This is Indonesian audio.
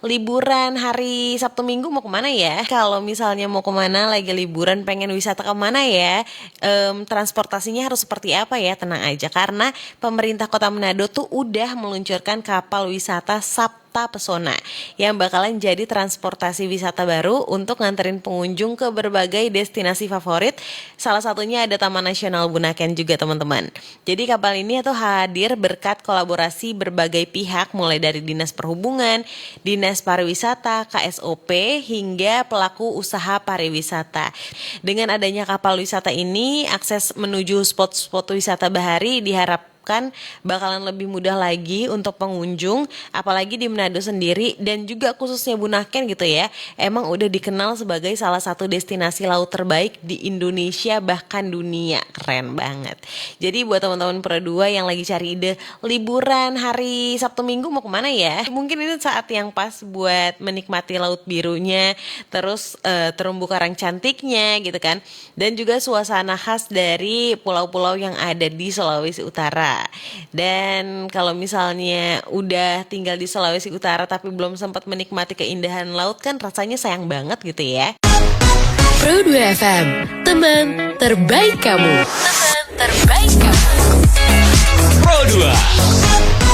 liburan hari Sabtu Minggu mau kemana ya? Kalau misalnya mau kemana lagi liburan pengen wisata kemana ya? Transportasinya harus seperti apa ya? Tenang aja karena pemerintah Kota Manado tuh udah meluncurkan kapal wisata Sabta Pesona yang bakalan jadi transportasi wisata baru untuk nganterin pengunjung ke berbagai destinasi favorit. Salah satunya ada Taman Nasional Bunaken juga teman-teman. Jadi kapal ini tuh hadir berkat kolaborasi berbagai pihak mulai dari Dinas Perhubungan, Dinas Pariwisata, KSOP hingga pelaku usaha pariwisata. Dengan adanya kapal wisata ini, akses menuju spot-spot wisata bahari diharapkan bakalan lebih mudah lagi untuk pengunjung, apalagi di Manado sendiri dan juga khususnya Bunaken gitu ya. Emang udah dikenal sebagai salah satu destinasi laut terbaik di Indonesia bahkan dunia. Keren banget. Jadi buat teman-teman Pro 2 yang lagi cari ide liburan hari Sabtu Minggu mau kemana ya? Mungkin ini saat yang pas buat menikmati laut birunya, terus terumbu karang cantiknya gitu kan. Dan juga suasana khas dari pulau-pulau yang ada di Sulawesi Utara. Dan kalau misalnya udah tinggal di Sulawesi Utara tapi belum sempat menikmati keindahan laut kan rasanya sayang banget gitu ya. Pro 2 FM, teman terbaik kamu. Teman terbaik kamu. Pro 2